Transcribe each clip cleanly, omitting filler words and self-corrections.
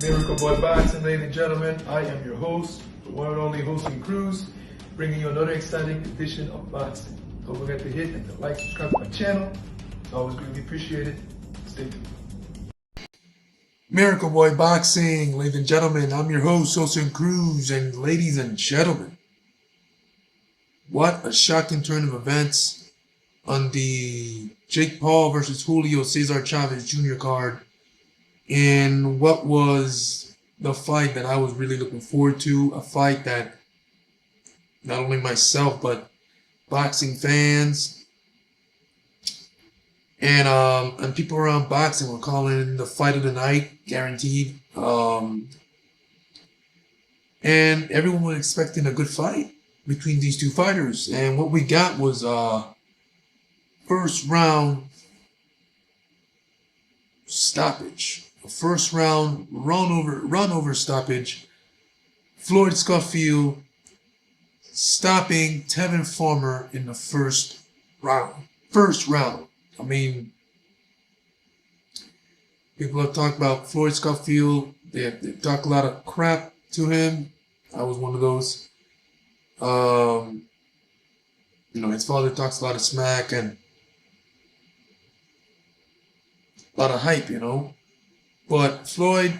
Miracle Boy Boxing, ladies and gentlemen. I am your host, the one and only Hosting Cruz, bringing you another exciting edition of boxing. Don't forget to hit and to like, subscribe to my channel. It's always greatly appreciated. Stay tuned. Miracle Boy Boxing, ladies and gentlemen. I'm your host, Hosting Cruz, and ladies and gentlemen, what a shocking turn of events on the Jake Paul versus Julio Cesar Chavez Jr. card. And what was the fight that I was really looking forward to, a fight that not only myself but boxing fans and people around boxing were calling the fight of the night, guaranteed. And everyone was expecting a good fight between these two fighters. And what we got was first round stoppage. A first round run over stoppage. Floyd Schofield stopping Tevin Farmer in the first round. I mean, people have talked about Floyd Schofield. They talk a lot of crap to him. I was one of those. His father talks a lot of smack and a lot of hype, But Floyd,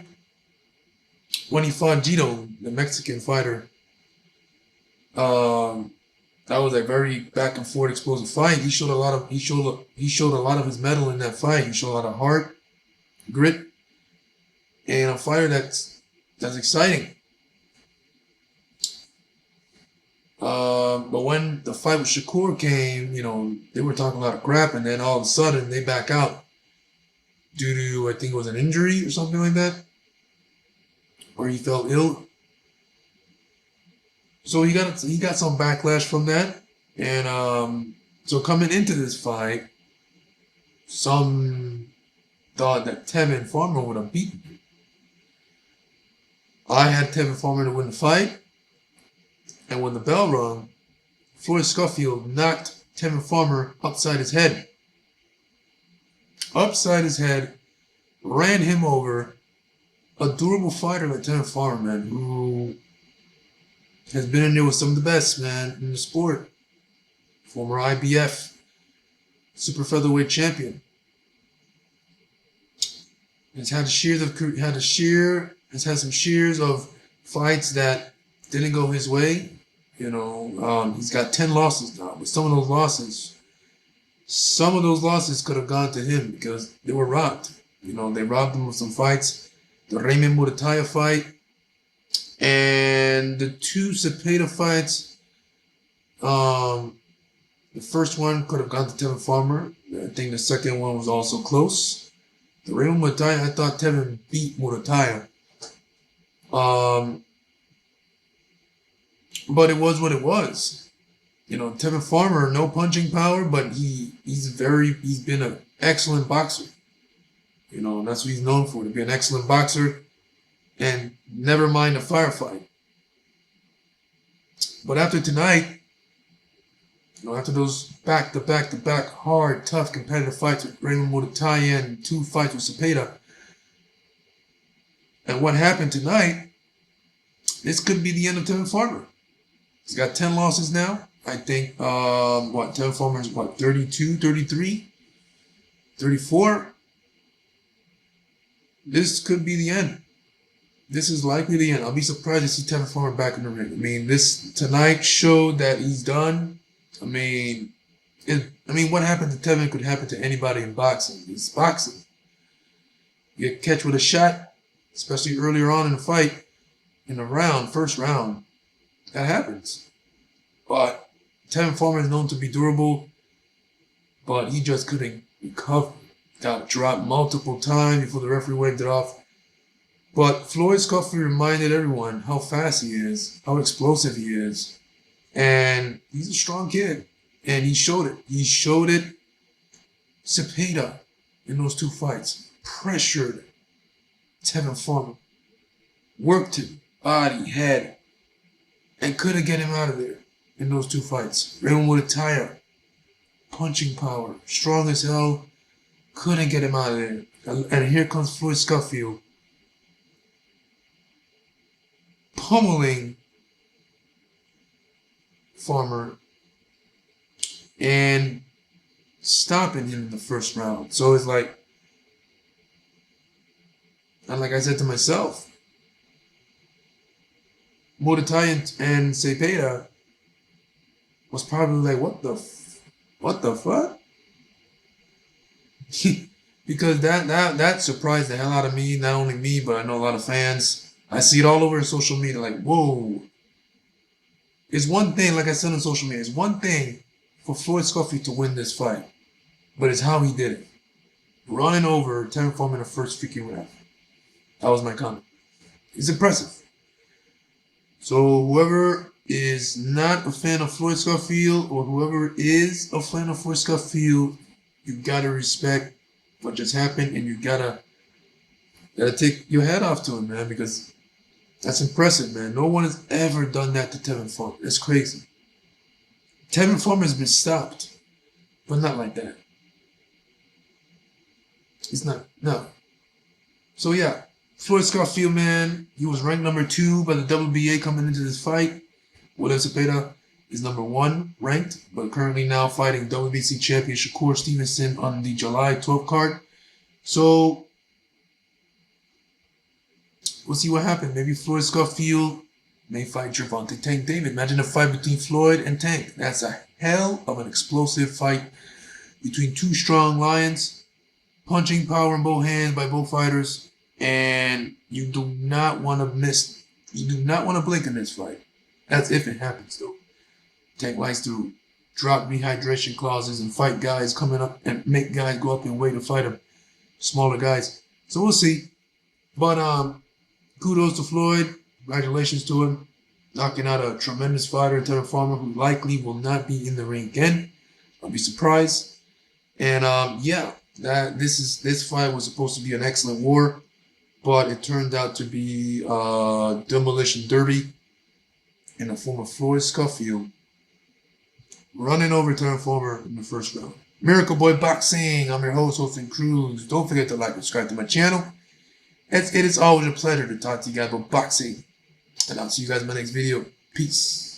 when he fought Gito, the Mexican fighter, that was a very back and forth explosive fight. He showed a lot of his mettle in that fight. He showed a lot of heart, grit, and a fighter that's exciting. But when the fight with Shakur came, they were talking a lot of crap, and then all of a sudden they back out due to, I think it was an injury or something like that, or he felt ill. So he got some backlash from that, and so coming into this fight, some thought that Tevin Farmer would have beaten him. I had Tevin Farmer to win the fight, and when the bell rung, Floyd Schofield knocked Tevin Farmer upside his head, ran him over. A durable fighter like Tevin Farmer, man, who has been in there with some of the best, man, in the sport. Former IBF super featherweight champion. Has had some shears of fights that didn't go his way. He's got 10 losses now. But some of those losses could have gone to him because they were robbed. They robbed him of some fights. The Raymond Murataya fight and the two Cepeda fights. The first one could have gone to Tevin Farmer. I think the second one was also close. The Raymond Murataya, I thought Tevin beat Murataya. But it was what it was. Tevin Farmer, no punching power, but he's been an excellent boxer. That's what he's known for, to be an excellent boxer and never mind a firefight. But after tonight, after those back-to-back hard, tough, competitive fights with Raymond Murataya and 2 fights with Cepeda, and what happened tonight, this could be the end of Tevin Farmer. He's got 10 losses now. I think, Tevin Farmer is 32, 33, 34? This could be the end. This is likely the end. I'll be surprised to see Tevin Farmer back in the ring. This tonight showed that he's done. What happened to Tevin could happen to anybody in boxing. It's boxing. You get catch with a shot, especially earlier on in the fight, in the first round. That happens. But Tevin Farmer is known to be durable, but he just couldn't recover. Got dropped multiple times before the referee waved it off. But Floyd Schofield reminded everyone how fast he is, how explosive he is. And he's a strong kid. And he showed it. Cepeda, in those 2 fights, pressured Tevin Farmer. Worked him, body, head, and couldn't get him out of there in those 2 fights. Raymond Murataya, punching power, strong as hell, couldn't get him out of there. And here comes Floyd Schofield, pummeling Farmer and stopping him in the first round. So it's like, and like I said to myself, Mordecai and Cepeda was probably like, what the fuck? Because that surprised the hell out of me. Not only me, but I know a lot of fans. I see it all over social media. Like, whoa. It's one thing, like I said on social media, it's one thing for Floyd Schofield to win this fight, but it's how he did it. Running over Tevin Farmer in the first freaking round. That was my comment. It's impressive. So whoever is not a fan of Floyd Schofield, or whoever is a fan of Floyd Schofield, you gotta respect what just happened, and you gotta take your hat off to him, man, because that's impressive, man. No one has ever done that to Tevin Farmer. That's crazy. Tevin Farmer has been stopped, but not like that. He's not, no. So yeah, Floyd Schofield, man, he was ranked number 2 by the WBA coming into this fight. William Cepeda is number 1 ranked, but currently now fighting WBC champion Shakur Stevenson on the July 12th card. So we'll see what happens. Maybe Floyd Schofield may fight Gervonta Tank David. Imagine a fight between Floyd and Tank. That's a hell of an explosive fight between two strong lions. Punching power in both hands by both fighters. And you do not want to miss. You do not want to blink in this fight. That's if it happens, though. Tank likes to drop rehydration clauses and fight guys coming up and make guys go up in weight to fight them. Smaller guys. So we'll see. But kudos to Floyd. Congratulations to him. Knocking out a tremendous fighter, Tevin Farmer, who likely will not be in the ring again. I'll be surprised. And yeah, this fight was supposed to be an excellent war, but it turned out to be a demolition derby in the form of Floyd Schofield running over Tevin Farmer in the first round. Miracle Boy Boxing. I'm your host, Austin Cruz. Don't forget to like and subscribe to my channel. It is always a pleasure to talk to you guys about boxing. And I'll see you guys in my next video. Peace.